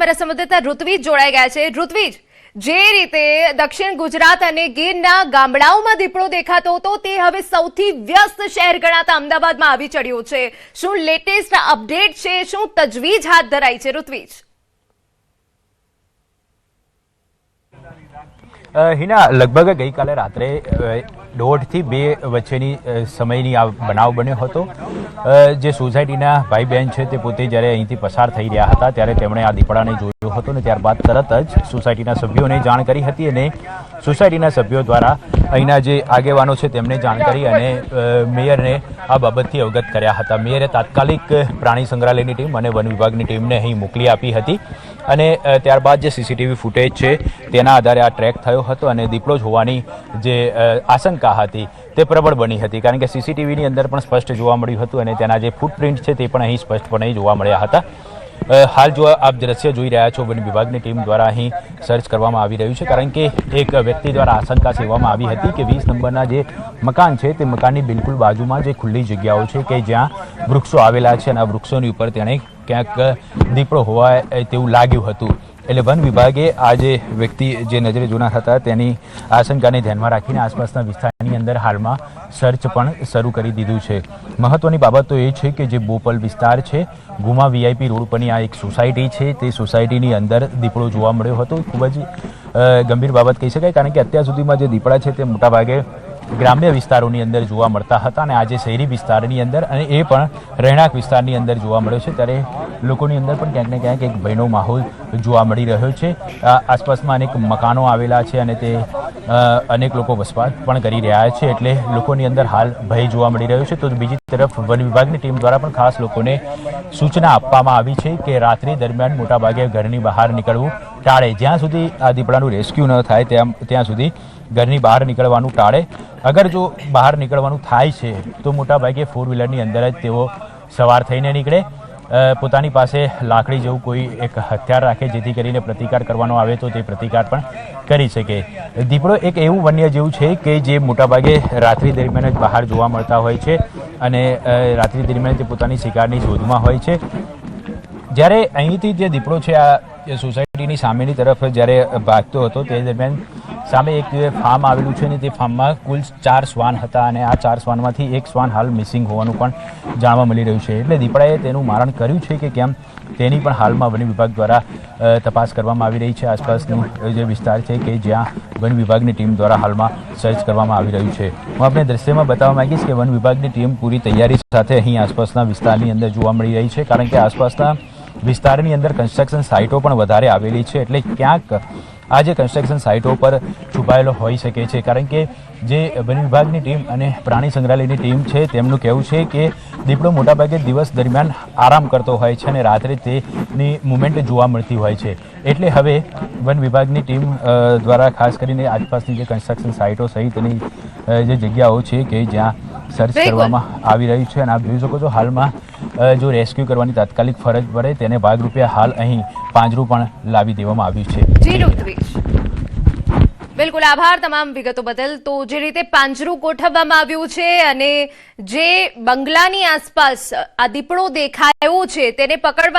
અમારા સંવાદદાતા ઋત્વિજ જોડાઈ ગયા છે। ઋત્વિજ, જે રીતે દક્ષિણ ગુજરાત અને ગીરના ગામડાઓમાં દીપડો દેખાતો હતો તે હવે સૌથી વ્યસ્ત શહેર ગણાતા અમદાવાદમાં આવી ચડ્યો છે। શું લેટેસ્ટ અપડેટ છે? શું તજવીજ હાથ ધરાઈ છે? ઋત્વિજ, હિના, લગભગ ગઈકાલે રાત્રે 1:30 થી 2 વચ્ચેની સમયની આ બનાવ બન્યો હતો। જે સોસાયટીના ભાઈ બહેન છે તે પોતે જ્યારે અહીંથી પસાર થઈ રહ્યા હતા ત્યારે તેમણે આ દીપડાને જોયો હતો અને ત્યારબાદ તરત જ સોસાયટીના સભ્યોને જાણ કરી હતી અને સોસાયટીના સભ્યો દ્વારા અહીંના જે આગેવાનો છે તેમને જાણ કરી અને મેયરને આ બાબતથી અવગત કર્યા હતા। મેયરે તાત્કાલિક પ્રાણી સંગ્રહાલયની ટીમ અને વન વિભાગની ટીમને અહીં મોકલી આપી હતી અને ત્યારબાદ જે સીસીટીવી ફૂટેજ છે તેના આધારે આ ટ્રેક થયો હતો અને દીપડો જ હોવાની જે આશંકા હતી તે પ્રબળ બની હતી, કારણ કે સીસીટીવીની અંદર પણ સ્પષ્ટ જોવા મળ્યું હતું અને તેના જે ફૂટપ્રિન્ટ છે તે પણ અહીં સ્પષ્ટપણે જોવા મળ્યા હતા। હાલ જો આપ દ્રશ્ય જોઈ રહ્યા છો, વન વિભાગની ટીમ દ્વારા અહીં સર્ચ કરવામાં આવી રહ્યું છે, કારણ કે એક વ્યક્તિ દ્વારા આશંકા સેવવામાં આવી હતી કે 20 નંબરના જે મકાન છે તે મકાનની બિલકુલ બાજુમાં જે ખુલ્લી જગ્યાઓ છે કે જ્યાં વૃક્ષો આવેલા છે અને આ વૃક્ષોની ઉપર તેણે ક્યાંક દીપડો હોવા તેવું લાગ્યું હતું। એટલે વન વિભાગે આ જે વ્યક્તિ જે નજરે જોનાર હતા તેની આશંકાને ધ્યાનમાં રાખીને આસપાસના વિસ્તારની અંદર હાલમાં સર્ચ પણ શરૂ કરી દીધું છે। મહત્વની બાબત તો એ છે કે જે બોપલ વિસ્તાર છે, ગુમા વીઆઈપી રોડ પરની આ એક સોસાયટી છે, તે સોસાયટીની અંદર દીપડો જોવા મળ્યો હતો। ખૂબ જ ગંભીર બાબત કહી શકાય, કારણ કે અત્યાર સુધીમાં જે દીપડા છે તે મોટાભાગે ગ્રામ્ય વિસ્તારોની અંદર જોવા મળતા હતા અને આજે શહેરી વિસ્તારની અંદર અને એ પણ રહેણાંક વિસ્તારની અંદર જોવા મળ્યો છે, ત્યારે લોકોની અંદર પણ ક્યાંક ને ક્યાંક એક ભયનો માહોલ જોવા મળી રહ્યો છે। આસપાસમાં અનેક મકાનો આવેલા છે અને તે અનેક લોકો વસવાટ પણ કરી રહ્યા છે, એટલે લોકોની અંદર હાલ ભય જોવા મળી રહ્યો છે। તો બીજી તરફ વન વિભાગની ટીમ દ્વારા પણ ખાસ લોકોને સૂચના આપવામાં આવી છે કે રાત્રિ દરમિયાન મોટાભાગે ઘરની બહાર નીકળવું ટાળે, જ્યાં સુધી આ દીપડાનું રેસ્ક્યુ ન થાય ત્યાં સુધી ઘરની બહાર નીકળવાનું ટાળે। અગર જો બહાર નીકળવાનું થાય છે તો મોટાભાગે 4 વ્હીલરની અંદર જ તેઓ સવાર થઈને નીકળે, પોતાની પાસે લાકડી જેવું કોઈ એક હથિયાર રાખે જેથી કરીને પ્રતિકાર કરવાનો આવે તો તે પ્રતિકાર પણ કરી શકે। દીપડો એક એવું વન્ય જીવ છે કે જે મોટાભાગે રાત્રિ દરમિયાન જ બહાર જોવા મળતા હોય છે અને રાત્રિ દરમિયાન તે પોતાની શિકારની શોધમાં હોય છે। જ્યારે અહીંથી જે દીપડો છે આ સોસાયટીની સામેની તરફ જ્યારે ભાગતો હતો તે દરમિયાન સામે એક ફાર્મ આવેલું છે અને તે ફાર્મમાં કુલ 4 શ્વાન હતા અને આ 4 શ્વાનમાંથી એક શ્વાન હાલ મિસિંગ હોવાનું પણ જાણવા મળી રહ્યું છે। એટલે દીપડાએ તેનું મારણ કર્યું છે કે કેમ તેની પણ હાલમાં વન વિભાગ દ્વારા તપાસ કરવામાં આવી રહી છે। આસપાસનો જે વિસ્તાર છે કે જ્યાં વન વિભાગની ટીમ દ્વારા હાલમાં સર્ચ કરવામાં આવી રહ્યું છે। હું આપણે દ્રશ્યમાં બતાવવા માંગીશ કે વન વિભાગની ટીમ પૂરી તૈયારી સાથે અહીં આસપાસના વિસ્તારની અંદર જોવા મળી રહી છે, કારણ કે આસપાસના વિસ્તારની અંદર કન્સ્ટ્રક્શન સાઇટો પણ વધારે આવેલી છે, એટલે ક્યાંક આ જે કન્સ્ટ્રક્શન સાઇટો પર છુપાયેલો હોઈ શકે છે, કારણ કે જે વન વિભાગની ટીમ અને પ્રાણી સંગ્રહાલયની ટીમ છે તેમનું કહેવું છે કે દીપડો મોટાભાગે દિવસ દરમિયાન આરામ કરતો હોય છે અને રાત્રે તેની મુવમેન્ટ જોવા મળતી હોય છે। એટલે હવે વન વિભાગની ટીમ દ્વારા ખાસ કરીને આસપાસની જે કન્સ્ટ્રક્શન સાઇટો સહિતની જે જગ્યાઓ છે કે જ્યાં સર્ચ કરવામાં આવી રહ્યું છે અને આપ જોઈ શકો છો હાલમાં જો રેસ્ક્યુ કરવાની તાત્કાલિક ફરજ પડે તેને ભાગરૂપે હાલ અહીં પાંજરું પણ લાવી દેવામાં આવ્યું છે। જી ઋત્વિજ, બિલકુલ આભાર તમામ વિગતો બદલ। તો જે રીતે પાંજરું ગોઠવવામાં આવ્યું છે અને જે બંગલાની આસપાસ આ દીપડો દેખાયો છે તેને પકડવા